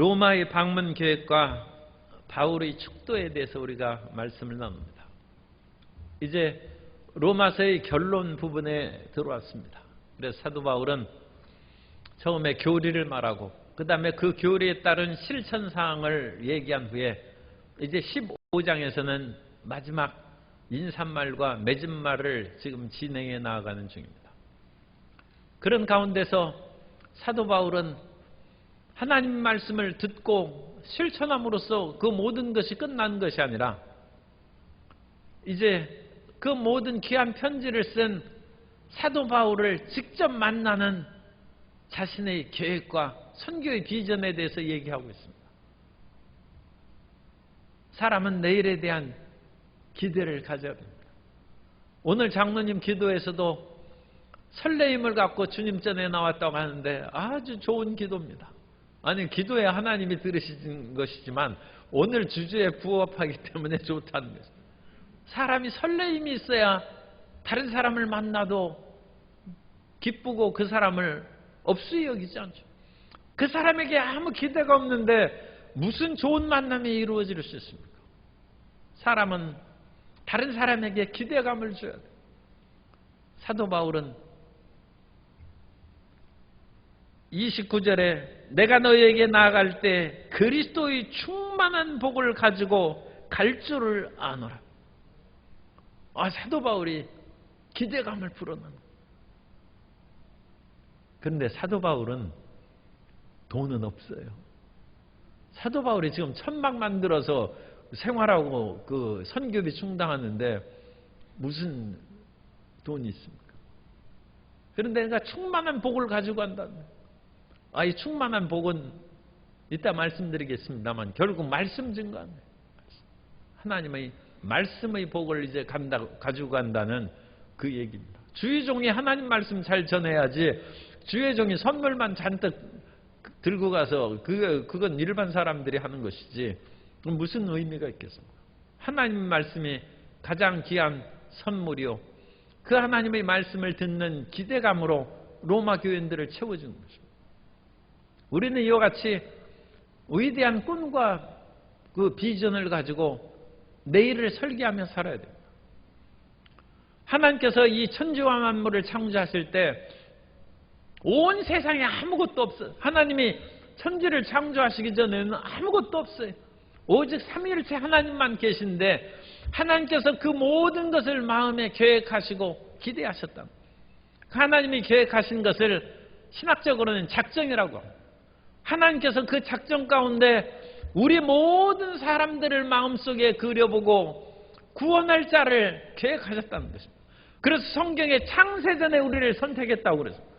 로마의 방문 계획과 바울의 축도에 대해서 우리가 말씀을 나눕니다. 이제 로마서의 결론 부분에 들어왔습니다. 그래서 사도 바울은 처음에 교리를 말하고 그 다음에 그 교리에 따른 실천사항을 얘기한 후에 이제 15장에서는 마지막 인사말과 맺음말을 지금 진행해 나아가는 중입니다. 그런 가운데서 사도 바울은 하나님 말씀을 듣고 실천함으로써 그 모든 것이 끝난 것이 아니라 이제 그 모든 귀한 편지를 쓴 사도 바울을 직접 만나는 자신의 계획과 선교의 비전에 대해서 얘기하고 있습니다. 사람은 내일에 대한 기대를 가져야 됩니다. 오늘 장로님 기도에서도 설레임을 갖고 주님 전에 나왔다고 하는데 아주 좋은 기도입니다. 아니, 기도에 하나님이 들으신 것이지만 오늘 주제에 부합하기 때문에 좋다는 것입니다. 사람이 설레임이 있어야 다른 사람을 만나도 기쁘고 그 사람을 없이 여기지 않죠. 그 사람에게 아무 기대가 없는데 무슨 좋은 만남이 이루어질 수 있습니까? 사람은 다른 사람에게 기대감을 줘야 돼요. 사도 바울은 29절에 내가 너희에게 나아갈 때 그리스도의 충만한 복을 가지고 갈 줄을 아노라. 사도 바울이 기대감을 불어넣는. 그런데 사도 바울은 돈은 없어요. 사도 바울이 지금 천막 만들어서 생활하고 그 선교비 충당하는데 무슨 돈이 있습니까? 그런데 내가 충만한 복을 가지고 간다는 거예요. 이 충만한 복은 이따 말씀드리겠습니다만 결국 말씀 증거하는 거예요. 하나님의 말씀의 복을 이제 가지고 간다는 그 얘기입니다. 주의 종이 하나님 말씀 잘 전해야지 주의 종이 선물만 잔뜩 들고 가서 그건 일반 사람들이 하는 것이지 무슨 의미가 있겠습니까? 하나님 말씀이 가장 귀한 선물이요. 그 하나님의 말씀을 듣는 기대감으로 로마 교인들을 채워주는 것입니다. 우리는 이와 같이 위대한 꿈과 그 비전을 가지고 내일을 설계하며 살아야 됩니다. 하나님께서 이 천지와 만물을 창조하실 때 온 세상에 아무것도 없어요. 하나님이 천지를 창조하시기 전에는 아무것도 없어요. 오직 삼위일체 하나님만 계신데 하나님께서 그 모든 것을 마음에 계획하시고 기대하셨다. 하나님이 계획하신 것을 신학적으로는 작정이라고 합니다. 하나님께서 그 작정 가운데 우리 모든 사람들을 마음속에 그려보고 구원할 자를 계획하셨다는 것입니다. 그래서 성경에 창세전에 우리를 선택했다고 그랬어요.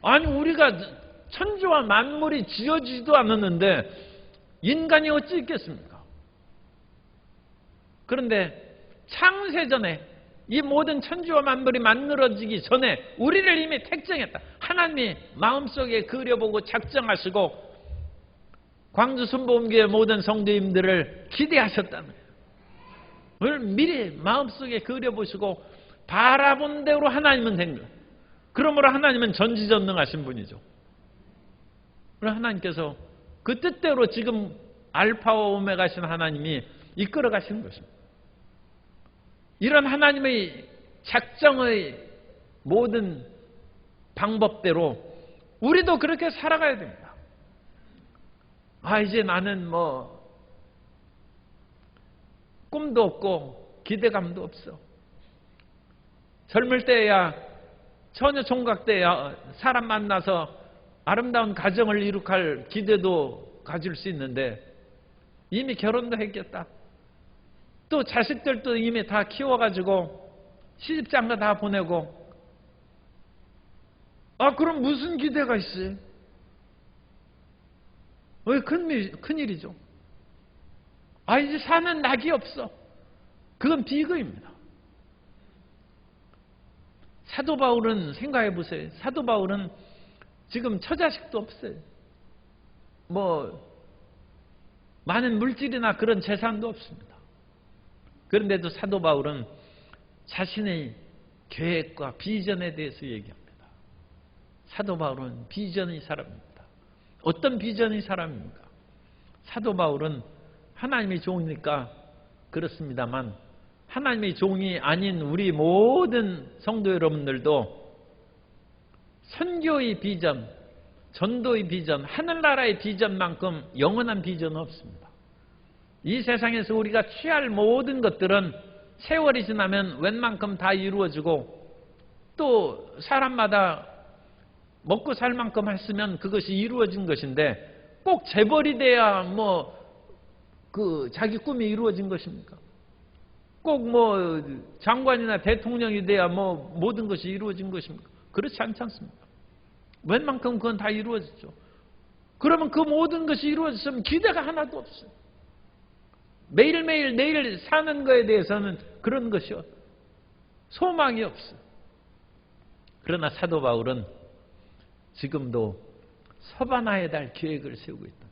아니, 우리가 천지와 만물이 지어지지도 않았는데 인간이 어찌 있겠습니까? 그런데 창세전에 이 모든 천지와 만물이 만들어지기 전에 우리를 이미 택정했다. 하나님이 마음속에 그려보고 작정하시고 광주 순복음교회 모든 성도님들을 기대하셨다는 거예요. 미리 마음속에 그려보시고 바라본 대로 하나님은 된 거예요. 그러므로 하나님은 전지전능하신 분이죠. 그럼 하나님께서 그 뜻대로 지금 알파와 오메가신 하나님이 이끌어 가시는 것입니다. 이런 하나님의 작정의 모든 방법대로 우리도 그렇게 살아가야 됩니다. 이제 나는 꿈도 없고 기대감도 없어. 젊을 때야 처녀 총각 때야 사람 만나서 아름다운 가정을 이룩할 기대도 가질 수 있는데 이미 결혼도 했겠다. 또 자식들도 이미 다 키워가지고 시집장가 다 보내고 그럼 무슨 기대가 있어요? 큰일이죠. 이제 사는 낙이 없어. 그건 비극입니다. 사도 바울은 생각해 보세요. 사도 바울은 지금 처자식도 없어요. 많은 물질이나 그런 재산도 없습니다. 그런데도 사도 바울은 자신의 계획과 비전에 대해서 얘기합니다. 사도 바울은 비전의 사람입니다. 어떤 비전의 사람입니까? 사도 바울은 하나님의 종이니까 그렇습니다만 하나님의 종이 아닌 우리 모든 성도 여러분들도 선교의 비전, 전도의 비전, 하늘나라의 비전만큼 영원한 비전은 없습니다. 이 세상에서 우리가 취할 모든 것들은 세월이 지나면 웬만큼 다 이루어지고 또 사람마다 먹고 살 만큼 했으면 그것이 이루어진 것인데 꼭 재벌이 돼야 자기 꿈이 이루어진 것입니까? 꼭 장관이나 대통령이 돼야 모든 것이 이루어진 것입니까? 그렇지 않지 않습니까? 웬만큼 그건 다 이루어졌죠. 그러면 그 모든 것이 이루어졌으면 기대가 하나도 없어요. 매일매일 내일 사는 거에 대해서는 그런 것이요. 소망이 없어요. 그러나 사도 바울은 지금도 서바나의 달 계획을 세우고 있다.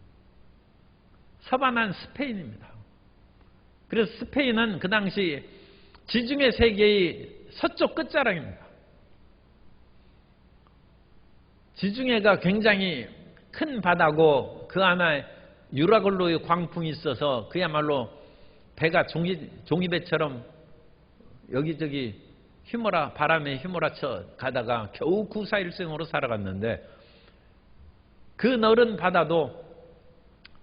서바나는 스페인입니다. 그래서 스페인은 그 당시 지중해 세계의 서쪽 끝자락입니다. 지중해가 굉장히 큰 바다고 그 안에 유라굴로의 광풍이 있어서 그야말로 배가 종이배처럼 여기저기 바람에 휘몰아쳐 가다가 겨우 구사일생으로 살아갔는데 그 넓은 바다도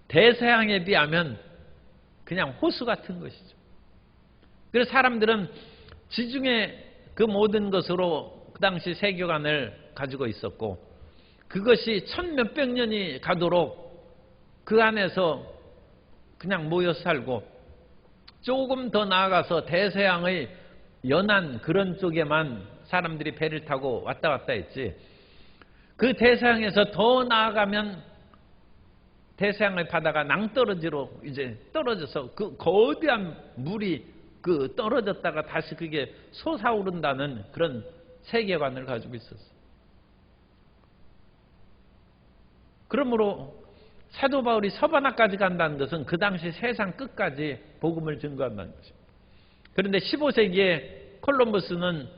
대서양에 비하면 그냥 호수 같은 것이죠. 그래서 사람들은 지중해 그 모든 것으로 그 당시 세계관을 가지고 있었고 그것이 천몇백 년이 가도록 그 안에서 그냥 모여 살고 조금 더 나아가서 대서양의 연안 그런 쪽에만 사람들이 배를 타고 왔다 갔다 했지 그 대서양에서 더 나아가면 대서양의 바다가 낭떠러지로 이제 떨어져서 그 거대한 물이 떨어졌다가 다시 그게 솟아오른다는 그런 세계관을 가지고 있었어요. 그러므로 사도 바울이 서바나까지 간다는 것은 그 당시 세상 끝까지 복음을 증거한다는 것입니다. 그런데 15세기에 콜럼버스는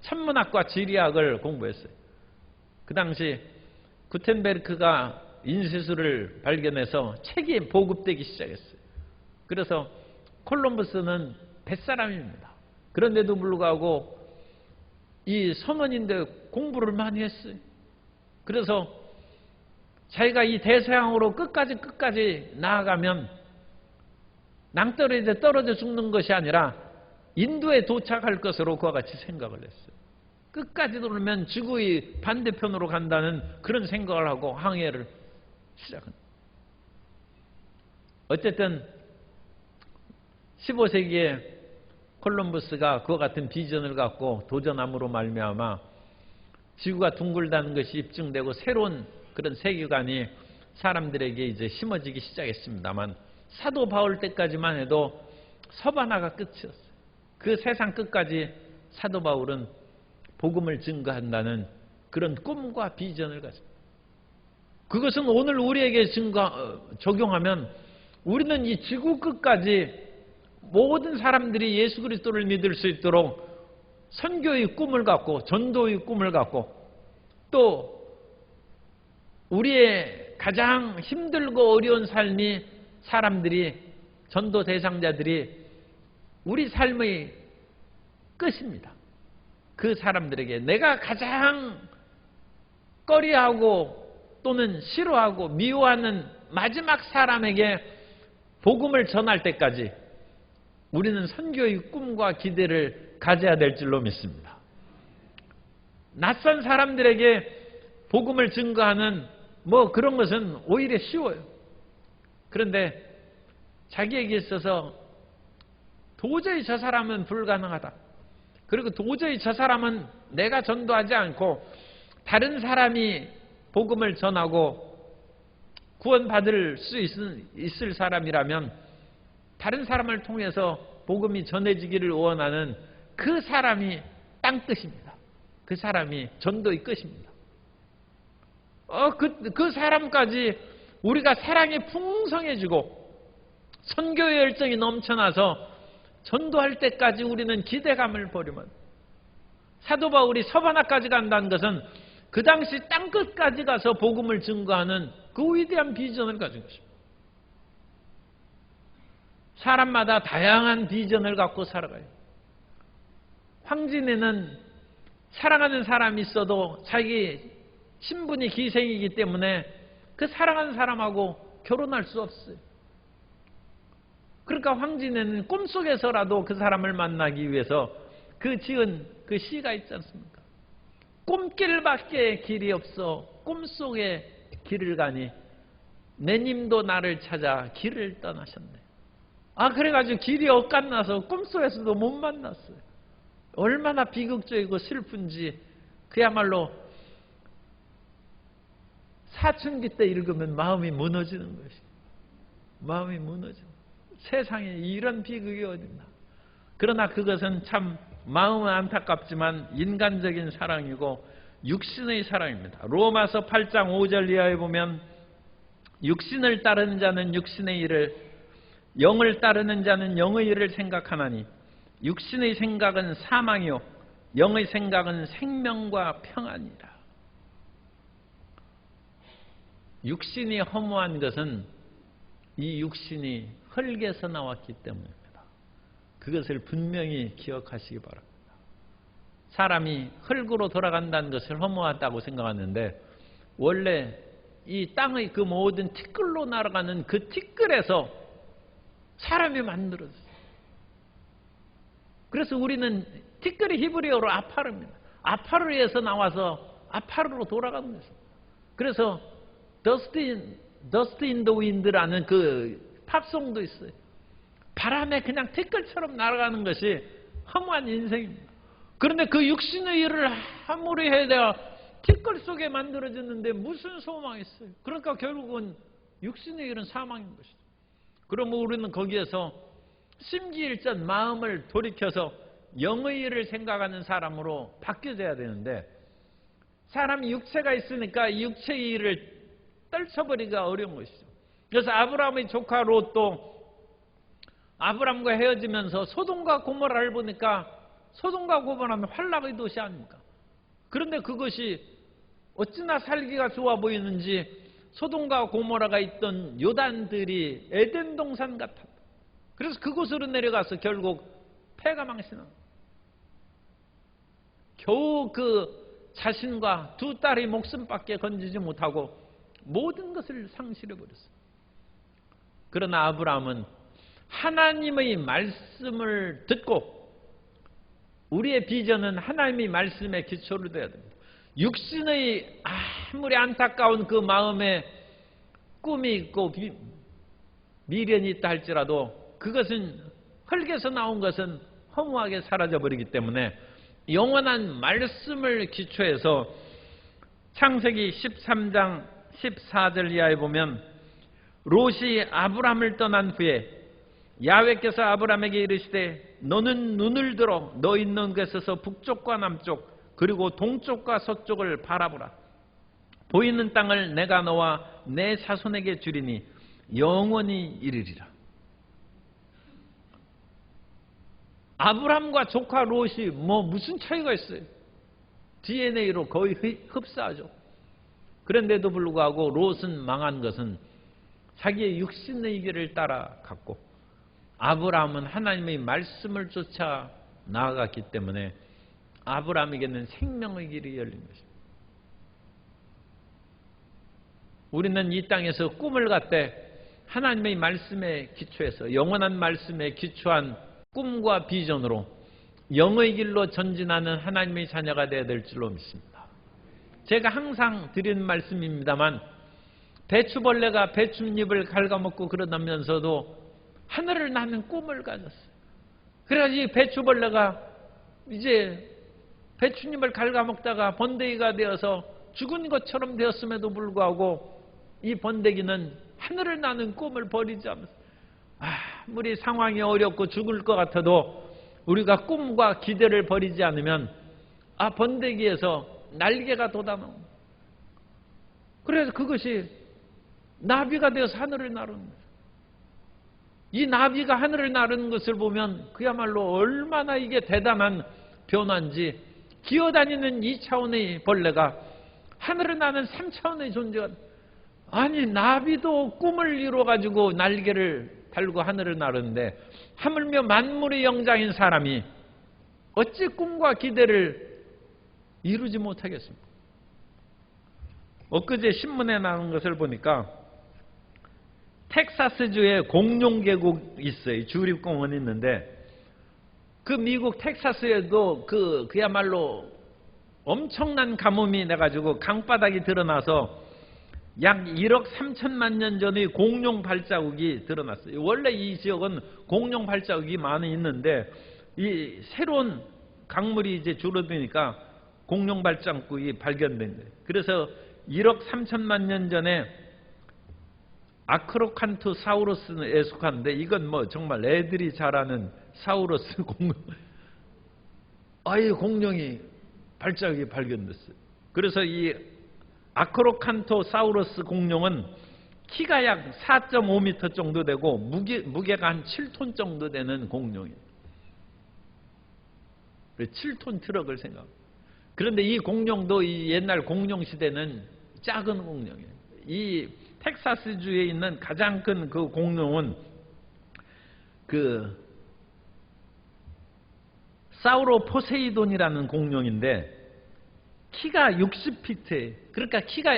천문학과 지리학을 공부했어요. 그 당시 구텐베르크가 인쇄술을 발견해서 책이 보급되기 시작했어요. 그래서 콜럼버스는 뱃사람입니다. 그런데도 불구하고 이 선원인데 공부를 많이 했어요. 그래서 자기가 이 대서양으로 끝까지 나아가면 낭떠러지에 떨어져 죽는 것이 아니라 인도에 도착할 것으로 그와 같이 생각을 했어요. 끝까지 돌면 지구의 반대편으로 간다는 그런 생각을 하고 항해를 시작합니다. 어쨌든 15세기에 콜럼버스가 그와 같은 비전을 갖고 도전함으로 말미암아 지구가 둥글다는 것이 입증되고 새로운 그런 세계관이 사람들에게 이제 심어지기 시작했습니다만 사도 바울 때까지만 해도 서바나가 끝이었어요. 그 세상 끝까지 사도 바울은 복음을 증거한다는 그런 꿈과 비전을 가집니다. 그것은 오늘 우리에게 적용하면 우리는 이 지구 끝까지 모든 사람들이 예수 그리스도를 믿을 수 있도록 선교의 꿈을 갖고 전도의 꿈을 갖고 또 우리의 가장 힘들고 어려운 삶이 사람들이 전도 대상자들이 우리 삶의 끝입니다. 그 사람들에게 내가 가장 꺼려하고 또는 싫어하고 미워하는 마지막 사람에게 복음을 전할 때까지 우리는 선교의 꿈과 기대를 가져야 될 줄로 믿습니다. 낯선 사람들에게 복음을 증거하는 그런 것은 오히려 쉬워요. 그런데 자기에게 있어서 도저히 저 사람은 불가능하다. 그리고 도저히 저 사람은 내가 전도하지 않고 다른 사람이 복음을 전하고 구원받을 수 있을 사람이라면 다른 사람을 통해서 복음이 전해지기를 원하는 그 사람이 땅끝입니다. 그 사람이 전도의 끝입니다. 그 사람까지 우리가 사랑이 풍성해지고 선교의 열정이 넘쳐나서 전도할 때까지 우리는 기대감을 버리면 사도 바울이 서바나까지 간다는 것은 그 당시 땅끝까지 가서 복음을 증거하는 그 위대한 비전을 가진 것입니다. 사람마다 다양한 비전을 갖고 살아가요. 황진애는 사랑하는 사람이 있어도 자기 신분이 기생이기 때문에 그 사랑하는 사람하고 결혼할 수 없어요. 그러니까 황진애는 꿈속에서라도 그 사람을 만나기 위해서 그 지은 그 시가 있지 않습니까? 꿈길밖에 길이 없어 꿈속에 길을 가니 내님도 나를 찾아 길을 떠나셨네. 그래가지고 길이 엇간나서 꿈속에서도 못 만났어요. 얼마나 비극적이고 슬픈지 그야말로 사춘기 때 읽으면 마음이 무너지는 것이에요. 마음이 무너져. 세상에 이런 비극이 어딨나. 그러나 그것은 참 마음은 안타깝지만 인간적인 사랑이고 육신의 사랑입니다. 로마서 8장 5절 이하에 보면 육신을 따르는 자는 육신의 일을, 영을 따르는 자는 영의 일을 생각하나니 육신의 생각은 사망이요 영의 생각은 생명과 평안이라. 육신이 허무한 것은 이 육신이 흙에서 나왔기 때문입니다. 그것을 분명히 기억하시기 바랍니다. 사람이 흙으로 돌아간다는 것을 허무하다고 생각하는데 원래 이 땅의 그 모든 티끌로 날아가는 그 티끌에서 사람이 만들어졌어요. 그래서 우리는 티끌이 히브리어로 아파르입니다. 아파르에서 나와서 아파르로 돌아가는 것입니다. 그래서 Dust in the Wind라는 그 팝송도 있어요. 바람에 그냥 티끌처럼 날아가는 것이 허무한 인생입니다. 그런데 그 육신의 일을 아무리 해야 티끌 속에 만들어졌는데 무슨 소망이 있어요. 그러니까 결국은 육신의 일은 사망인 것이죠. 그러면 우리는 거기에서 심기일전 마음을 돌이켜서 영의 일을 생각하는 사람으로 바뀌어져야 되는데 사람이 육체가 있으니까 이 육체의 일을 떨쳐버리기가 어려운 것이죠. 그래서 아브라함의 조카 롯도 아브라함과 헤어지면서 소돔과 고모라를 보니까 소돔과 고모라는 환락의 도시 아닙니까? 그런데 그것이 어찌나 살기가 좋아 보이는지 소돔과 고모라가 있던 요단들이 에덴 동산 같았다. 그래서 그곳으로 내려가서 결국 패가 망신합니다. 겨우 그 자신과 두 딸의 목숨밖에 건지지 못하고 모든 것을 상실해버렸어요. 그러나 아브라함은 하나님의 말씀을 듣고 우리의 비전은 하나님의 말씀에 기초로 되어야 됩니다. 육신의 아무리 안타까운 그 마음에 꿈이 있고 미련이 있다 할지라도 그것은 흙에서 나온 것은 허무하게 사라져버리기 때문에 영원한 말씀을 기초해서 창세기 13장 14절 이하에 보면 롯이 아브람을 떠난 후에 야훼께서 아브람에게 이르시되 너는 눈을 들어 너 있는 곳에서 북쪽과 남쪽 그리고 동쪽과 서쪽을 바라보라. 보이는 땅을 내가 너와 내 자손에게 주리니 영원히 이르리라. 아브람과 조카 롯이 무슨 차이가 있어요? DNA로 거의 흡사하죠. 그런데도 불구하고 롯은 망한 것은 자기의 육신의 길을 따라갔고 아브라함은 하나님의 말씀을 쫓아 나아갔기 때문에 아브라함에게는 생명의 길이 열린 것입니다. 우리는 이 땅에서 꿈을 갖되 하나님의 말씀에 기초해서 영원한 말씀에 기초한 꿈과 비전으로 영의 길로 전진하는 하나님의 자녀가 되어야 될 줄로 믿습니다. 제가 항상 드리는 말씀입니다만 배추벌레가 배춧잎을 갉아먹고 그러다면서도 하늘을 나는 꿈을 가졌어요. 그래가지고 배추벌레가 이제 배춧잎을 갉아먹다가 번데기가 되어서 죽은 것처럼 되었음에도 불구하고 이 번데기는 하늘을 나는 꿈을 버리지 않았어요. 아무리 상황이 어렵고 죽을 것 같아도 우리가 꿈과 기대를 버리지 않으면 번데기에서 날개가 돋아나옵니다. 그래서 그것이 나비가 되어서 하늘을 나르는 거예요. 이 나비가 하늘을 나르는 것을 보면 그야말로 얼마나 이게 대단한 변화인지 기어다니는 2차원의 벌레가 하늘을 나는 3차원의 존재가 아니 나비도 꿈을 이루어가지고 날개를 팔고 하늘을 나르는데 하물며 만물의 영장인 사람이 어찌 꿈과 기대를 이루지 못하겠습니까? 엊그제 신문에 나온 것을 보니까 텍사스주에 공룡계곡이 있어요. 주립공원이 있는데 그 미국 텍사스에도 그야말로 엄청난 가뭄이 나가지고 강바닥이 드러나서 약 1억 3천만 년 전의 공룡 발자국이 드러났어요. 원래 이 지역은 공룡 발자국이 많이 있는데 이 새로운 강물이 이제 줄어드니까 공룡 발자국이 발견된 거예요. 그래서 1억 3천만 년 전에 아크로칸토사우루스에 속하는데 이건 뭐 정말 애들이 잘 아는 사우루스 공룡. 아예 공룡이 발자국이 발견됐어요. 그래서 이 아크로칸토사우루스 공룡은 키가 약 4.5m 정도 되고 무게가 한 7톤 정도 되는 공룡이에요. 7톤 트럭을 생각합니다. 그런데 이 공룡도 이 옛날 공룡 시대는 작은 공룡이에요. 이 텍사스주에 있는 가장 큰 그 공룡은 그 사우로포세이돈이라는 공룡인데 키가 60피트예요. 그러니까 키가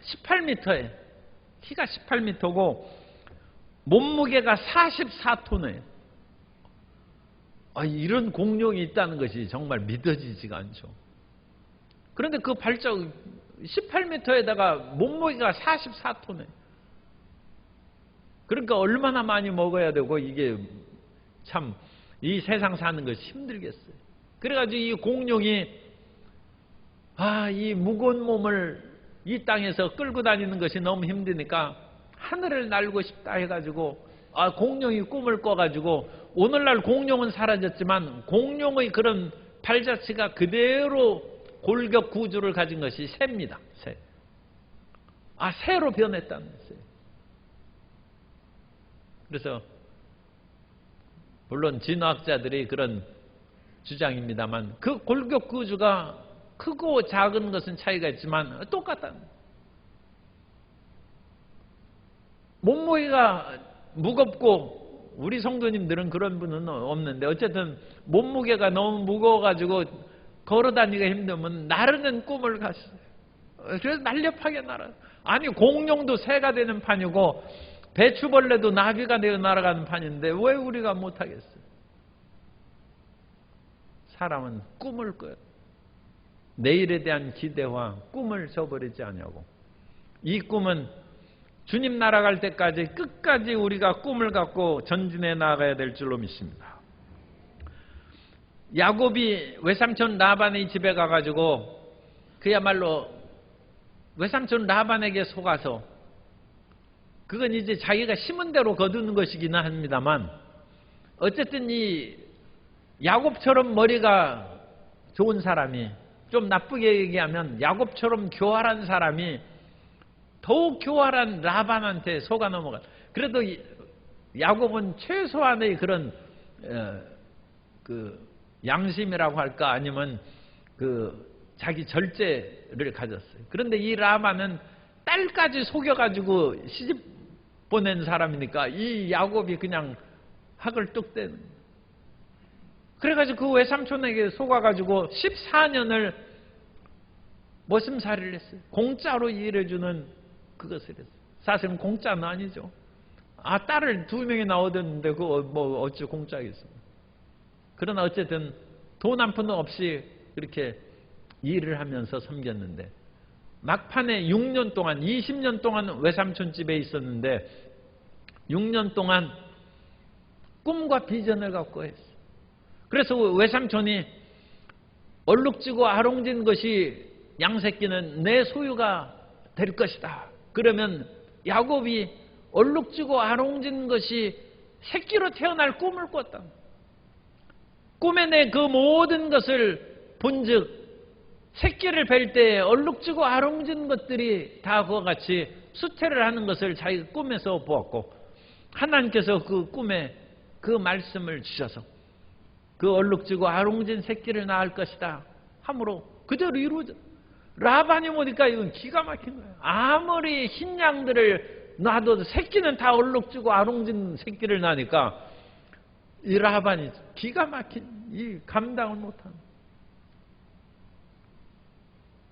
18m예요. 키가 18m고 몸무게가 44톤이에요. 이런 공룡이 있다는 것이 정말 믿어지지가 않죠. 그런데 그 발자국 18m에다가 몸무게가 44톤이에요. 그러니까 얼마나 많이 먹어야 되고 이게 참 이 세상 사는 것이 힘들겠어요. 그래가지고 이 공룡이 이 무거운 몸을 이 땅에서 끌고 다니는 것이 너무 힘드니까 하늘을 날고 싶다 해가지고 공룡이 꿈을 꿔가지고 오늘날 공룡은 사라졌지만 공룡의 그런 발자취가 그대로 골격 구조를 가진 것이 새입니다. 새. 새로 변했다는 거예요. 그래서 물론 진화학자들이 그런 주장입니다만 그 골격 구조가 크고 작은 것은 차이가 있지만 똑같다는 거예요. 몸무게가 무겁고 우리 성도님들은 그런 분은 없는데 어쨌든 몸무게가 너무 무거워가지고 걸어다니기가 힘들면 나르는 꿈을 가셨어요. 그래서 날렵하게 날아요. 아니 공룡도 새가 되는 판이고 배추벌레도 나비가 되어 날아가는 판인데 왜 우리가 못하겠어요? 사람은 꿈을 꿔요. 내일에 대한 기대와 꿈을 저버리지 않냐고. 이 꿈은 주님 날아갈 때까지 끝까지 우리가 꿈을 갖고 전진해 나가야 될 줄로 믿습니다. 야곱이 외삼촌 라반의 집에 가가지고 그야말로 외삼촌 라반에게 속아서 그건 이제 자기가 심은 대로 거두는 것이기는 합니다만 어쨌든 이 야곱처럼 머리가 좋은 사람이 좀 나쁘게 얘기하면 야곱처럼 교활한 사람이 더욱 교활한 라반한테 속아 넘어가. 그래도 야곱은 최소한의 그런 그 양심이라고 할까 아니면 그 자기 절제를 가졌어요. 그런데 이 라반은 딸까지 속여가지고 시집 보낸 사람이니까 이 야곱이 그냥 학을 뚝 떼는. 그래가지고 그 외삼촌에게 속아가지고 14년을 머슴살이를 했어요. 공짜로 일해주는 그것을 했어요. 사실은 공짜는 아니죠. 딸을 2명이나 얻었는데 그거 뭐 어찌 공짜겠습니까? 그러나 어쨌든 돈 한 푼 없이 그렇게 일을 하면서 섬겼는데 막판에 6년 동안 20년 동안 외삼촌 집에 있었는데 6년 동안 꿈과 비전을 갖고 했어요. 그래서 외삼촌이 얼룩지고 아롱진 것이 양새끼는 내 소유가 될 것이다. 그러면 야곱이 얼룩지고 아롱진 것이 새끼로 태어날 꿈을 꿨다. 꿈에 내 그 모든 것을 본즉 새끼를 뵐 때 얼룩지고 아롱진 것들이 다 그와 같이 수태를 하는 것을 자기 꿈에서 보았고 하나님께서 그 꿈에 그 말씀을 주셔서 그 얼룩지고 아롱진 새끼를 낳을 것이다 함으로 그대로 이루어져. 라반이 보니까 이건 기가 막힌 거예요. 아무리 흰 양들을 놔둬도 새끼는 다 얼룩지고 아롱진 새끼를 낳으니까 이 라반이 기가 막힌 이 감당을 못하는.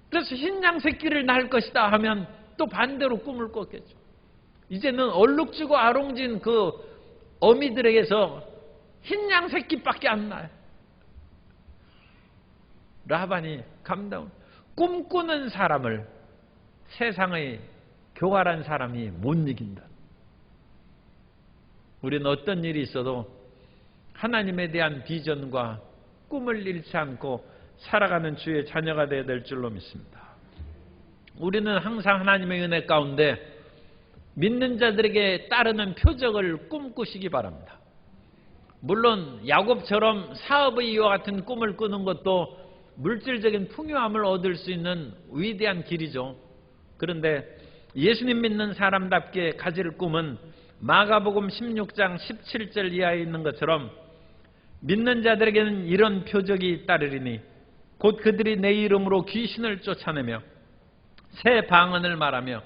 그래서 흰양 새끼를 낳을 것이다 하면 또 반대로 꿈을 꿨겠죠. 이제는 얼룩지고 아롱진 그 어미들에게서 흰양 새끼밖에 안 나요. 라반이 감당. 꿈꾸는 사람을 세상의 교활한 사람이 못 이긴다. 우리는 어떤 일이 있어도 하나님에 대한 비전과 꿈을 잃지 않고 살아가는 주의 자녀가 되어야 될 줄로 믿습니다. 우리는 항상 하나님의 은혜 가운데 믿는 자들에게 따르는 표적을 꿈꾸시기 바랍니다. 물론 야곱처럼 사업의 이와 같은 꿈을 꾸는 것도 물질적인 풍요함을 얻을 수 있는 위대한 길이죠. 그런데 예수님 믿는 사람답게 가질 꿈은 마가복음 16장 17절 이하에 있는 것처럼 믿는 자들에게는 이런 표적이 따르리니 곧 그들이 내 이름으로 귀신을 쫓아내며 새 방언을 말하며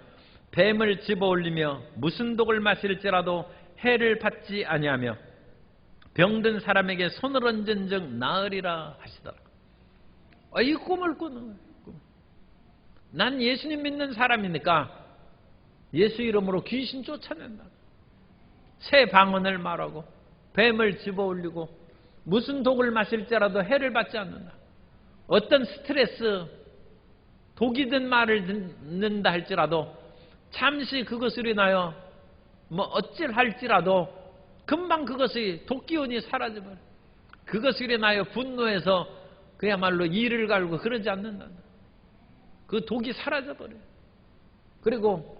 뱀을 집어올리며 무슨 독을 마실지라도 해를 받지 아니하며 병든 사람에게 손을 얹은 즉 나으리라 하시더라. 이 꿈을 꾸는 거예요. 난 예수님 믿는 사람이니까 예수 이름으로 귀신 쫓아낸다. 새 방언을 말하고 뱀을 집어올리고 무슨 독을 마실지라도 해를 받지 않는다. 어떤 스트레스, 독이 든 말을 듣는다 할지라도 잠시 그것으로 인하여 어찌할지라도 금방 그것이 독기운이 사라져버려. 그것으로 인하여 분노해서 그야말로 이를 갈고 그러지 않는다. 그 독이 사라져버려요. 그리고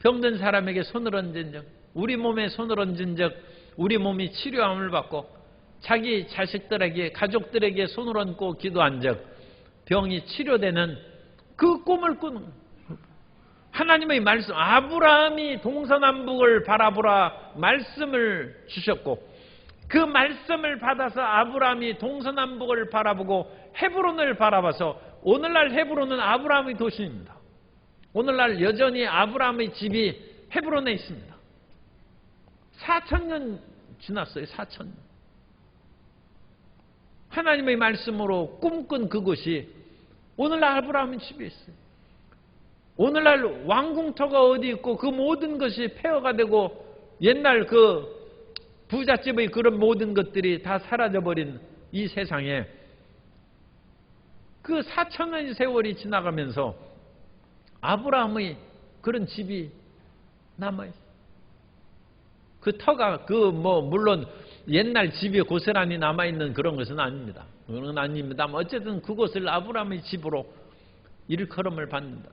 병든 사람에게 손을 얹은 적, 우리 몸에 손을 얹은 적 우리 몸이 치료함을 받고 자기 자식들에게 가족들에게 손을 얹고 기도한 적 병이 치료되는 그 꿈을 꾸는 거예요. 하나님의 말씀, 아브라함이 동서남북을 바라보라 말씀을 주셨고 그 말씀을 받아서 아브라함이 동서남북을 바라보고 헤브론을 바라봐서 오늘날 헤브론은 아브라함의 도시입니다. 오늘날 여전히 아브라함의 집이 헤브론에 있습니다. 4,000년 지났어요. 4,000년. 하나님의 말씀으로 꿈꾼 그곳이 오늘날 아브라함의 집에 있어요. 오늘날 왕궁터가 어디 있고 그 모든 것이 폐허가 되고 옛날 그 부잣집의 그런 모든 것들이 다 사라져버린 이 세상에 그 4,000년의 세월이 지나가면서 아브라함의 그런 집이 남아있어요. 그 터가 물론 옛날 집이 고스란히 남아있는 그런 것은 아닙니다. 그건 아닙니다만 어쨌든 그곳을 아브라함의 집으로 일컬음을 받는다.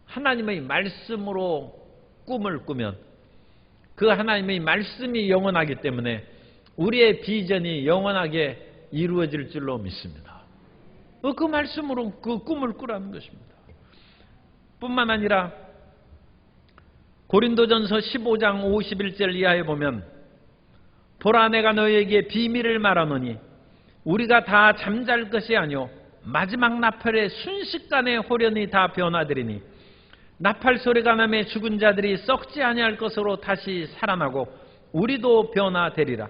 하나님의 말씀으로 꿈을 꾸면 그 하나님의 말씀이 영원하기 때문에 우리의 비전이 영원하게 이루어질 줄로 믿습니다. 그 말씀으로 그 꿈을 꾸라는 것입니다. 뿐만 아니라 고린도전서 15장 51절 이하에 보면 보라 내가 너희에게 비밀을 말하노니 우리가 다 잠잘 것이 아니오 마지막 나팔에 순식간에 호련히 다 변화되리니 나팔 소리가 나매 죽은 자들이 썩지 아니할 것으로 다시 살아나고 우리도 변화되리라.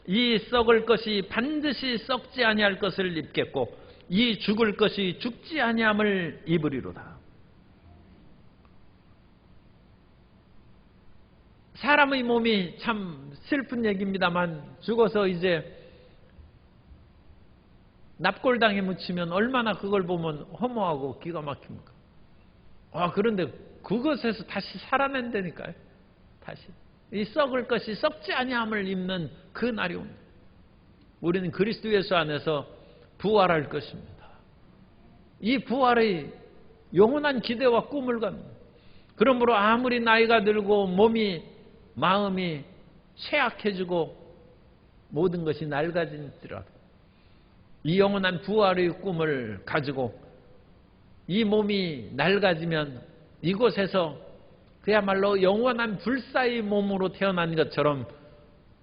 이 썩을 것이 반드시 썩지 아니할 것을 입겠고 이 죽을 것이 죽지 아니함을 입으리로다. 사람의 몸이 참 슬픈 얘기입니다만 죽어서 이제 납골당에 묻히면 얼마나 그걸 보면 허무하고 기가 막힙니까? 그런데 그것에서 다시 살아낸다니까요. 다시. 이 썩을 것이 썩지 아니함을 입는 그 날이 옵니다. 우리는 그리스도 예수 안에서 부활할 것입니다. 이 부활의 영원한 기대와 꿈을 갖는. 그러므로 아무리 나이가 들고 몸이 마음이 쇠약해지고 모든 것이 낡아진지라도 이 영원한 부활의 꿈을 가지고 이 몸이 낡아지면 이곳에서 그야말로 영원한 불사의 몸으로 태어난 것처럼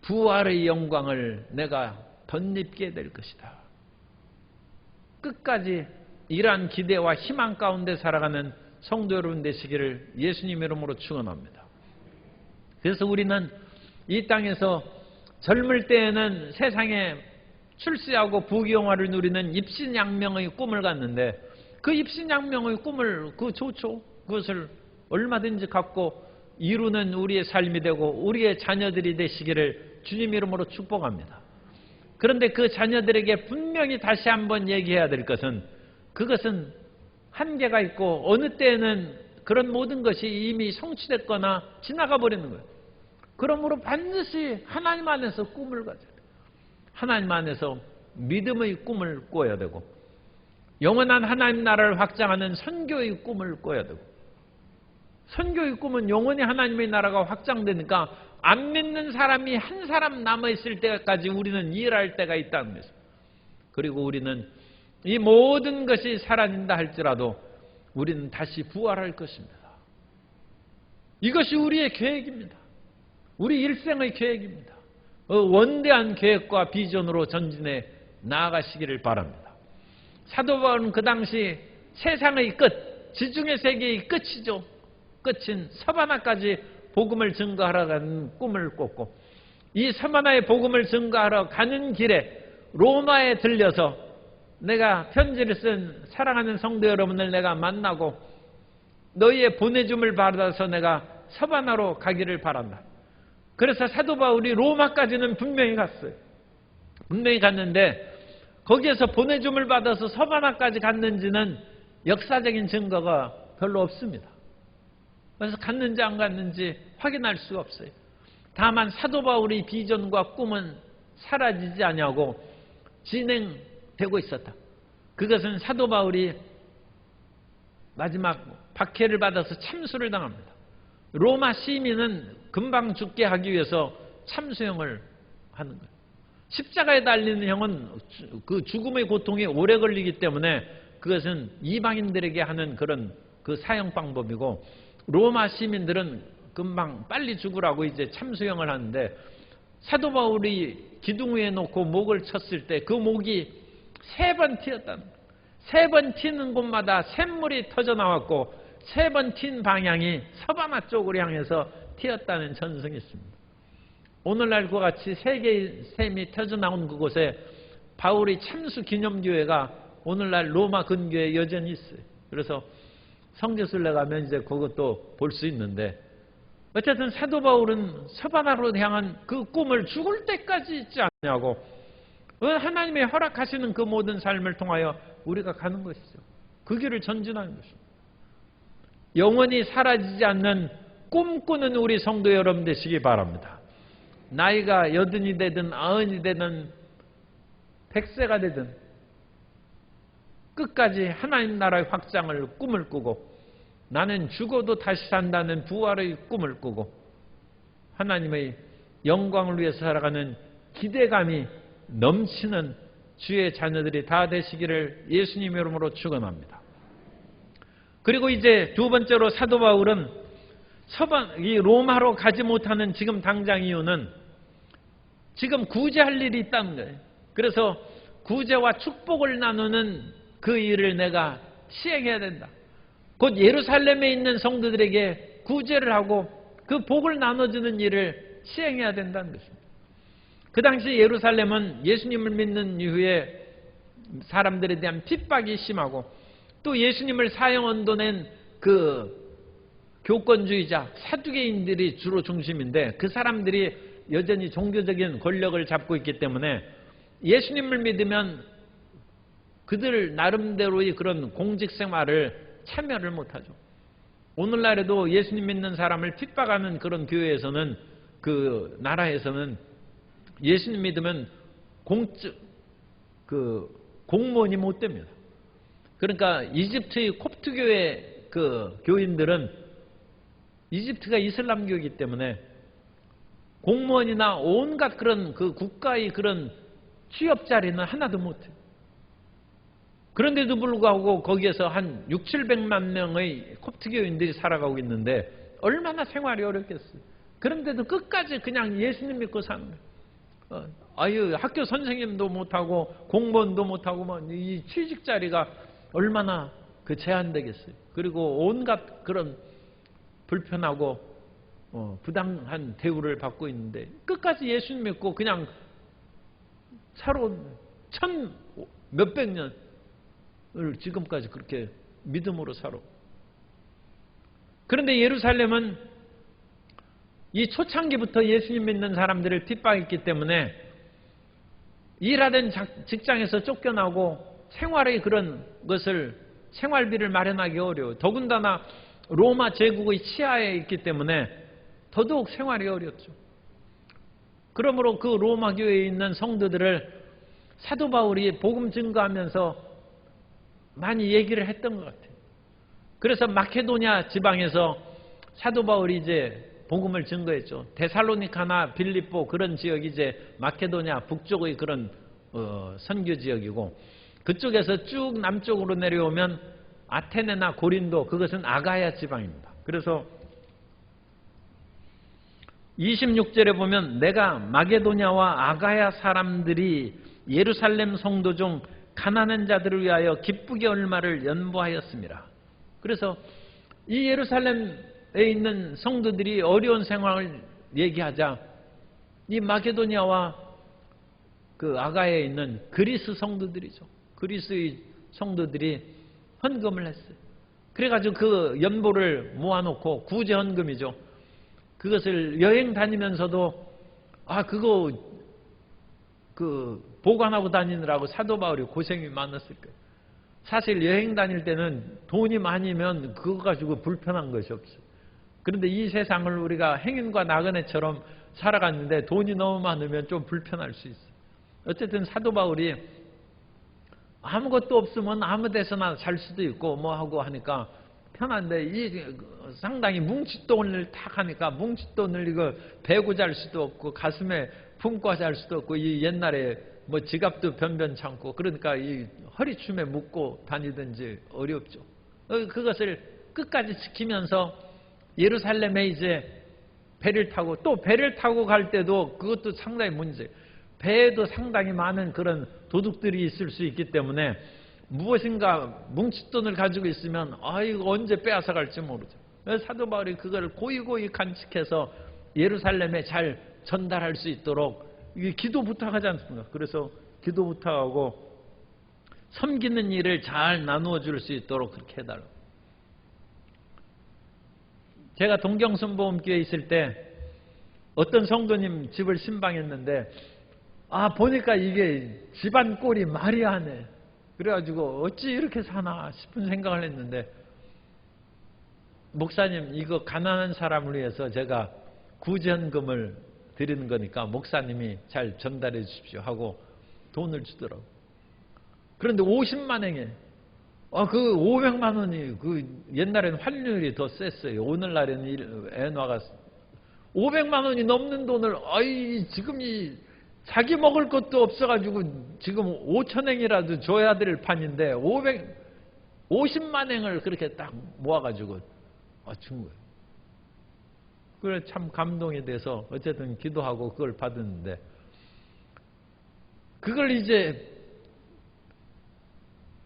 부활의 영광을 내가 덧입게 될 것이다. 끝까지 이러한 기대와 희망 가운데 살아가는 성도 여러분 되시기를 예수님 이름으로 축원합니다. 그래서 우리는 이 땅에서 젊을 때에는 세상에 출세하고 부귀영화를 누리는 입신양명의 꿈을 갖는데 그 입신양명의 꿈을 좋죠. 그것을 얼마든지 갖고 이루는 우리의 삶이 되고 우리의 자녀들이 되시기를 주님 이름으로 축복합니다. 그런데 그 자녀들에게 분명히 다시 한번 얘기해야 될 것은 그것은 한계가 있고 어느 때에는 그런 모든 것이 이미 성취됐거나 지나가 버리는 거예요. 그러므로 반드시 하나님 안에서 꿈을 가져야 돼요. 하나님 안에서 믿음의 꿈을 꿔야 되고 영원한 하나님 나라를 확장하는 선교의 꿈을 꿔야 되고 선교의 꿈은 영원히 하나님의 나라가 확장되니까 안 믿는 사람이 한 사람 남아있을 때까지 우리는 일할 때가 있다는 것입니다. 그리고 우리는 이 모든 것이 사라진다 할지라도 우리는 다시 부활할 것입니다. 이것이 우리의 계획입니다. 우리 일생의 계획입니다. 원대한 계획과 비전으로 전진해 나아가시기를 바랍니다. 사도 바울은 그 당시 세상의 끝, 지중해 세계의 끝이죠. 끝인 서바나까지 복음을 증거하러 가는 꿈을 꿨고 이 서바나의 복음을 증거하러 가는 길에 로마에 들려서 내가 편지를 쓴 사랑하는 성도 여러분을 내가 만나고 너희의 보내줌을 받아서 내가 서바나로 가기를 바란다. 그래서 사도 바울이 로마까지는 분명히 갔어요. 분명히 갔는데 거기에서 보내줌을 받아서 서바나까지 갔는지는 역사적인 증거가 별로 없습니다. 그래서 갔는지 안 갔는지 확인할 수가 없어요. 다만 사도 바울의 비전과 꿈은 사라지지 아니하고 진행되고 있었다. 그것은 사도 바울이 마지막 박해를 받아서 참수를 당합니다. 로마 시민은 금방 죽게 하기 위해서 참수형을 하는 거예요. 십자가에 달리는 형은 그 죽음의 고통이 오래 걸리기 때문에 그것은 이방인들에게 하는 그런 그 사형 방법이고 로마 시민들은 금방 빨리 죽으라고 이제 참수형을 하는데 사도 바울이 기둥 위에 놓고 목을 쳤을 때 그 목이 3번 튀었다는 거예요. 3번 튀는 곳마다 샘물이 터져 나왔고 3번 튄 방향이 서바나 쪽으로 향해서 튀었다는 전승이 있습니다. 오늘날과 같이 3개의 샘이 터져 나온 그곳에 바울의 참수 기념교회가 오늘날 로마 근교에 여전히 있어요. 그래서 성지순례 가면 이제 그것도 볼 수 있는데 어쨌든 사도 바울은 서바나로 향한 그 꿈을 죽을 때까지 잊지 않냐고 하나님의 허락하시는 그 모든 삶을 통하여 우리가 가는 것이죠. 그 길을 전진하는 것입니다. 영원히 사라지지 않는 꿈꾸는 우리 성도 여러분 되시기 바랍니다. 나이가 80이 되든 90이 되든 100세가 되든 끝까지 하나님 나라의 확장을 꿈을 꾸고 나는 죽어도 다시 산다는 부활의 꿈을 꾸고 하나님의 영광을 위해서 살아가는 기대감이 넘치는 주의 자녀들이 다 되시기를 예수님 이름으로 축원합니다. 그리고 이제 두 번째로 사도 바울은 이 로마로 가지 못하는 지금 당장 이유는 지금 구제할 일이 있다는 거예요. 그래서 구제와 축복을 나누는 그 일을 내가 시행해야 된다. 곧 예루살렘에 있는 성도들에게 구제를 하고 그 복을 나눠주는 일을 시행해야 된다는 것입니다. 그 당시 예루살렘은 예수님을 믿는 이후에 사람들에 대한 핍박이 심하고 또 예수님을 사형 언도낸 그 교권주의자 사두개인들이 주로 중심인데 그 사람들이 여전히 종교적인 권력을 잡고 있기 때문에 예수님을 믿으면 그들 나름대로의 그런 공직생활을 참여를 못하죠. 오늘날에도 예수님 믿는 사람을 핍박하는 그런 교회에서는 그 나라에서는 예수님 믿으면 공무원이 못 됩니다. 그러니까 이집트의 콥트교회 그 교인들은 이집트가 이슬람교이기 때문에 공무원이나 온갖 그런 그 국가의 그런 취업 자리는 하나도 못해요. 그런데도 불구하고 거기에서 한 600~700만 명의 콥트교인들이 살아가고 있는데 얼마나 생활이 어렵겠어요. 그런데도 끝까지 그냥 예수님 믿고 사는 거예요. 학교 선생님도 못하고 공무원도 못하고 이 취직 자리가 얼마나 그 제한되겠어요. 그리고 온갖 그런 불편하고 부당한 대우를 받고 있는데 끝까지 예수님 믿고 그냥 살아온 천 몇백 년을 지금까지 그렇게 믿음으로 살아. 그런데 예루살렘은 이 초창기부터 예수님 믿는 사람들을 핍박했기 때문에 일하던 직장에서 쫓겨나고 생활의 그런 것을 생활비를 마련하기 어려워요. 더군다나 로마 제국의 치하에 있기 때문에 더더욱 생활이 어렵죠. 그러므로 그 로마 교회에 있는 성도들을 사도 바울이 복음 증거하면서 많이 얘기를 했던 것 같아요. 그래서 마케도냐 지방에서 사도 바울이 이제 복음을 증거했죠. 데살로니카나 빌립보 그런 지역이 이제 마케도냐 북쪽의 그런 선교 지역이고, 그쪽에서 쭉 남쪽으로 내려오면 아테네나 고린도, 그것은 아가야 지방입니다. 그래서 26절에 보면 내가 마게도냐와 아가야 사람들이 예루살렘 성도 중 가난한 자들을 위하여 기쁘게 얼마를 연보하였습니다. 그래서 이 예루살렘에 있는 성도들이 어려운 생활을 얘기하자 이 마게도냐와 그 아가야에 있는 그리스 성도들이죠. 그리스의 성도들이 헌금을 했어요. 그래가지고 그 연보를 모아놓고 구제 헌금이죠. 그것을 여행 다니면서도 그거 보관하고 다니느라고 사도 바울이 고생이 많았을 거예요. 사실 여행 다닐 때는 돈이 많으면 그거 가지고 불편한 것이 없어요. 그런데 이 세상을 우리가 행인과 나그네처럼 살아갔는데 돈이 너무 많으면 좀 불편할 수 있어요. 어쨌든 사도 바울이 아무것도 없으면 아무 데서나 살 수도 있고 뭐 하고 하니까 편한데, 이 상당히 뭉칫돈을 탁 하니까 뭉칫돈을 이거 베고 잘 수도 없고 가슴에 품고 잘 수도 없고, 이 옛날에 뭐 지갑도 변변찮고 그러니까 이 허리춤에 묶고 다니든지 어렵죠. 그것을 끝까지 지키면서 예루살렘에 이제 배를 타고, 또 배를 타고 갈 때도 그것도 상당히 문제예요. 배에도 상당히 많은 그런 도둑들이 있을 수 있기 때문에 무엇인가 뭉칫돈을 가지고 있으면 이거 언제 빼앗아 갈지 모르죠. 사도 바울이 그걸 고이고이 간직해서 예루살렘에 잘 전달할 수 있도록 기도 부탁하지 않습니까? 그래서 기도 부탁하고 섬기는 일을 잘 나누어 줄 수 있도록 그렇게 해달라고. 제가 동경순복음교회에 있을 때 어떤 성도님 집을 신방했는데 보니까 이게 집안 꼴이 말이 안 해. 그래가지고 어찌 이렇게 사나 싶은 생각을 했는데, 목사님 이거 가난한 사람을 위해서 제가 구제헌금을 드리는 거니까 목사님이 잘 전달해 주십시오 하고 돈을 주더라고. 그런데 50만 행에 그 500만 원이 옛날에는 환율이 더 셌어요. 오늘날에는 엔화가 500만 원이 넘는 돈을 지금 자기 먹을 것도 없어가지고 지금 5,000행이라도 줘야 될 판인데 50만 행을 그렇게 딱 모아가지고 준 거예요. 그래 참 감동이 돼서 어쨌든 기도하고 그걸 받았는데, 그걸 이제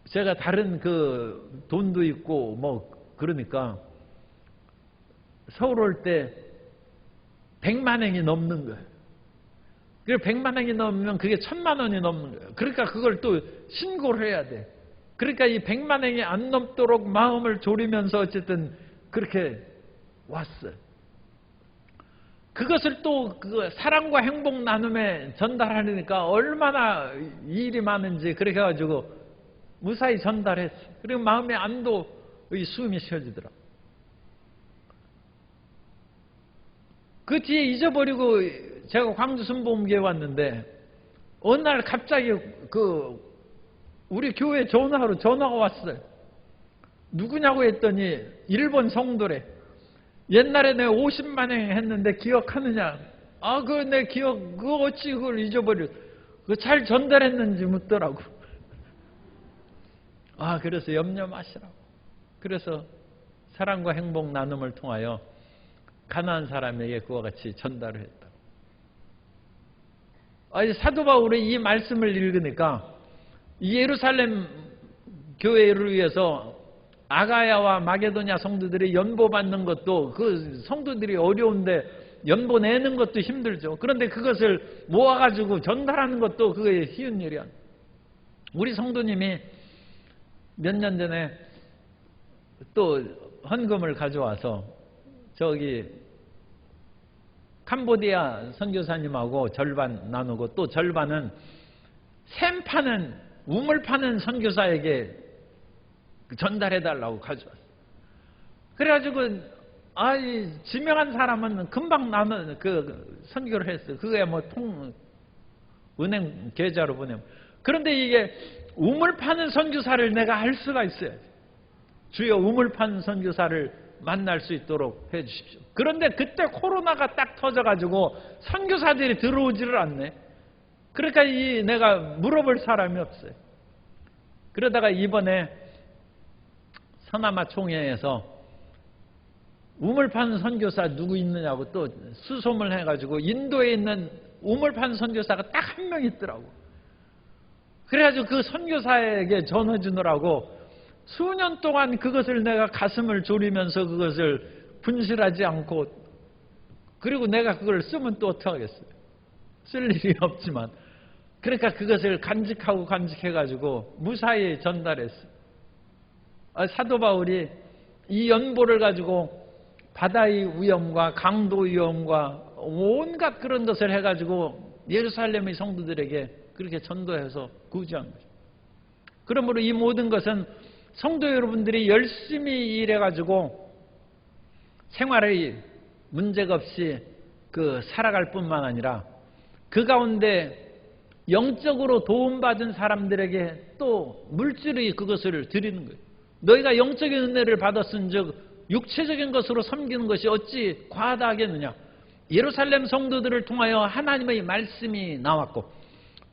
제가 다른 돈도 있고 뭐 그러니까 서울 올 때 100만 행이 넘는 거예요. 그리고 100만 행이 넘으면 그게 1000만 원이 넘는 거예요. 그러니까 그걸 또 신고를 해야 돼. 그러니까 이 100만 행이 안 넘도록 마음을 졸이면서 어쨌든 그렇게 왔어요. 그것을 또 사랑과 행복 나눔에 전달하려니까 얼마나 일이 많은지 그렇게 해가지고 무사히 전달했어요. 그리고 마음의 안도의 숨이 쉬어지더라. 그 뒤에 잊어버리고 제가 광주 순복음교회 왔는데 어느 날 갑자기 우리 교회 전화가 왔어요. 누구냐고 했더니 일본 성도래. 옛날에 내가 50만 행 했는데 기억하느냐? 내 그거 어찌 그걸 잊어버려? 그거 잘 전달했는지 묻더라고. 그래서 염려 마시라고. 그래서 사랑과 행복 나눔을 통하여 가난한 사람에게 그와 같이 전달을 했다. 사도 바울의 이 말씀을 읽으니까 이 예루살렘 교회를 위해서 아가야와 마게도냐 성도들이 연보 받는 것도 그 성도들이 어려운데 연보 내는 것도 힘들죠. 그런데 그것을 모아가지고 전달하는 것도 그게 쉬운 일이 아니에요. 우리 성도님이 몇 년 전에 또 헌금을 가져와서 저기 캄보디아 선교사님하고 절반 나누고 또 절반은 샘 파는 우물 파는 선교사에게 전달해달라고 가져왔어요. 그래가지고 지명한 사람은 금방 나는 그 선교를 했어요. 그거야 뭐 은행 계좌로 보내면. 그런데 이게 우물 파는 선교사를 내가 알 수가 있어요. 주여 우물 파는 선교사를 만날 수 있도록 해주십시오. 그런데 그때 코로나가 딱 터져가지고 선교사들이 들어오지를 않네. 그러니까 내가 물어볼 사람이 없어요. 그러다가 이번에 서남아 총회에서 우물 파는 선교사 누구 있느냐고 또 수소문 해가지고 인도에 있는 우물 파는 선교사가 딱 한 명 있더라고. 그래가지고 그 선교사에게 전해 주느라고 수년 동안 그것을 내가 가슴을 졸이면서 그것을 분실하지 않고, 그리고 내가 그걸 쓰면 또 어떻게 하겠어요? 쓸 일이 없지만. 그러니까 그것을 간직해가지고 무사히 전달했어요. 사도 바울이 이 연보를 가지고 바다의 위험과 강도 위험과 온갖 그런 것을 해가지고 예루살렘의 성도들에게 그렇게 전도해서 구제한 거죠. 그러므로 이 모든 것은 성도 여러분들이 열심히 일해가지고 생활의 문제가 없이 살아갈 뿐만 아니라 그 가운데 영적으로 도움받은 사람들에게 또 물질의 그것을 드리는 거예요. 너희가 영적인 은혜를 받았은즉 육체적인 것으로 섬기는 것이 어찌 과다하겠느냐. 예루살렘 성도들을 통하여 하나님의 말씀이 나왔고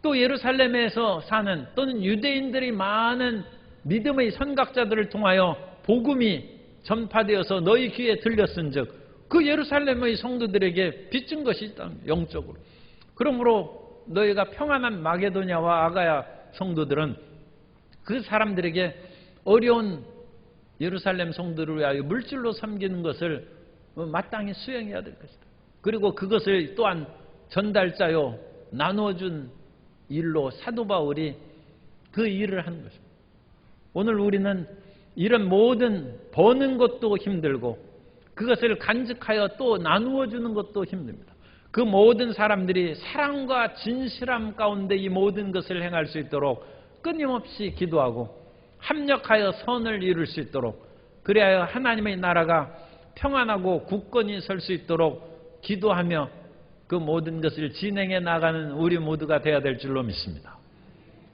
또 예루살렘에서 사는 또는 유대인들이 많은 믿음의 선각자들을 통하여 복음이 전파되어서 너희 귀에 들렸은즉 그 예루살렘의 성도들에게 빚진 것이 있다. 영적으로. 그러므로 너희가 평안한 마게도냐와 아가야 성도들은 그 사람들에게 어려운 예루살렘 성도를 위하여 물질로 섬기는 것을 마땅히 수행해야 될 것이다. 그리고 그것을 또한 전달자요 나누어준 일로 사도 바울이 그 일을 한 것입니다. 오늘 우리는 이런 모든 버는 것도 힘들고 그것을 간직하여 또 나누어 주는 것도 힘듭니다. 그 모든 사람들이 사랑과 진실함 가운데 이 모든 것을 행할 수 있도록 끊임없이 기도하고 합력하여 선을 이룰 수 있도록, 그래야 하나님의 나라가 평안하고 굳건히 설 수 있도록 기도하며 그 모든 것을 진행해 나가는 우리 모두가 되어야 될 줄로 믿습니다.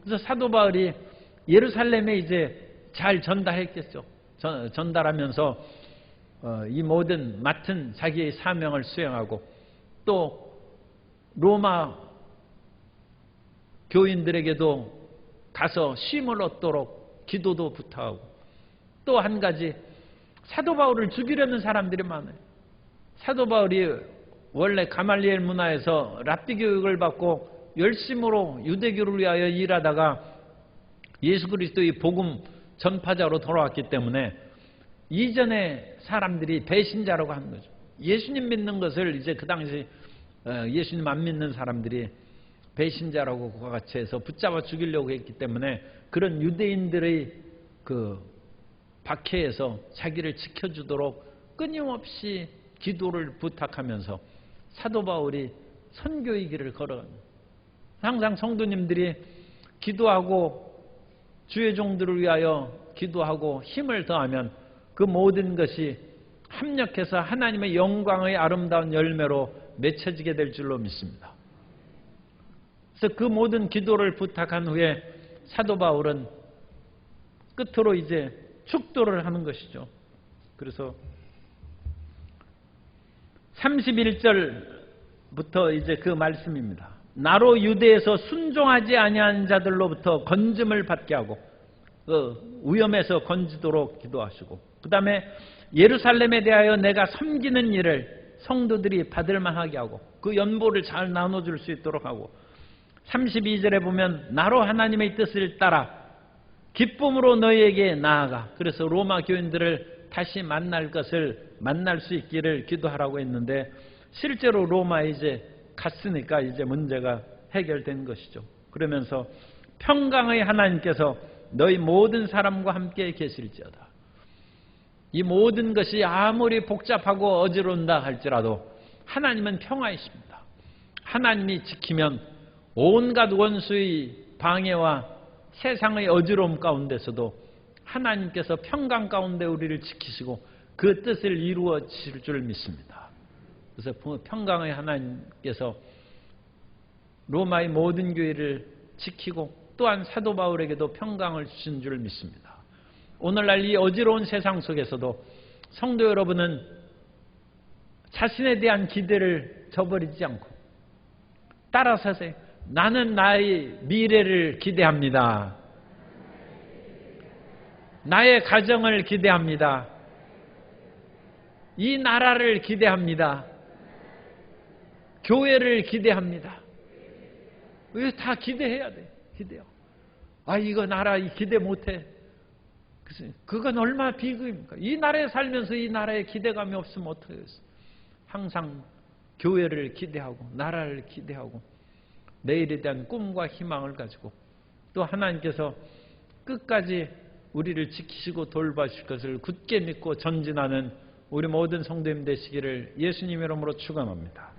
그래서 사도 바울이 예루살렘에 이제 잘 전달했겠죠. 전달하면서 이 모든 맡은 자기의 사명을 수행하고 또 로마 교인들에게도 가서 쉼을 얻도록 기도도 부탁하고, 또 한 가지 사도 바울을 죽이려는 사람들이 많아요. 사도 바울이 원래 가말리엘 문화에서 랍비 교육을 받고 열심으로 유대교를 위하여 일하다가 예수 그리스도의 복음 전파자로 돌아왔기 때문에 이전에 사람들이 배신자라고 하는 거죠. 예수님 믿는 것을 이제 그 당시 예수님 안 믿는 사람들이 배신자라고 그와 같이 해서 붙잡아 죽이려고 했기 때문에 그런 유대인들의 그 박해에서 자기를 지켜주도록 끊임없이 기도를 부탁하면서 사도 바울이 선교의 길을 걸어갑니다. 항상 성도님들이 기도하고 주의 종들을 위하여 기도하고 힘을 더하면 그 모든 것이 합력해서 하나님의 영광의 아름다운 열매로 맺혀지게 될 줄로 믿습니다. 그래서 그 모든 기도를 부탁한 후에 사도 바울은 끝으로 이제 축도를 하는 것이죠. 그래서 31절부터 이제 그 말씀입니다. 나로 유대에서 순종하지 아니한 자들로부터 건짐을 받게 하고 그 위험에서 건지도록 기도하시고, 그 다음에 예루살렘에 대하여 내가 섬기는 일을 성도들이 받을 만하게 하고 그 연보를 잘 나눠줄 수 있도록 하고, 32절에 보면 나로 하나님의 뜻을 따라 기쁨으로 너희에게 나아가. 그래서 로마 교인들을 다시 만날 수 있기를 기도하라고 했는데 실제로 로마에 이제 갔으니까 이제 문제가 해결된 것이죠. 그러면서 평강의 하나님께서 너희 모든 사람과 함께 계실지어다. 이 모든 것이 아무리 복잡하고 어지러운다 할지라도 하나님은 평화이십니다. 하나님이 지키면 온갖 원수의 방해와 세상의 어지러움 가운데서도 하나님께서 평강 가운데 우리를 지키시고 그 뜻을 이루어 주실 줄 믿습니다. 그래서 평강의 하나님께서 로마의 모든 교회를 지키고 또한 사도 바울에게도 평강을 주신 줄 믿습니다. 오늘날 이 어지러운 세상 속에서도 성도 여러분은 자신에 대한 기대를 저버리지 않고 따라서 하세요. 나는 나의 미래를 기대합니다. 나의 가정을 기대합니다. 이 나라를 기대합니다. 교회를 기대합니다. 왜 다 기대해야 돼? 기대요. 이거 나라 기대 못해. 그건 얼마나 비극입니까? 이 나라에 살면서 이 나라에 기대감이 없으면 어떻게 해요? 항상 교회를 기대하고 나라를 기대하고 내일에 대한 꿈과 희망을 가지고 또 하나님께서 끝까지 우리를 지키시고 돌봐주실 것을 굳게 믿고 전진하는 우리 모든 성도님 되시기를 예수님 이름으로 축원합니다.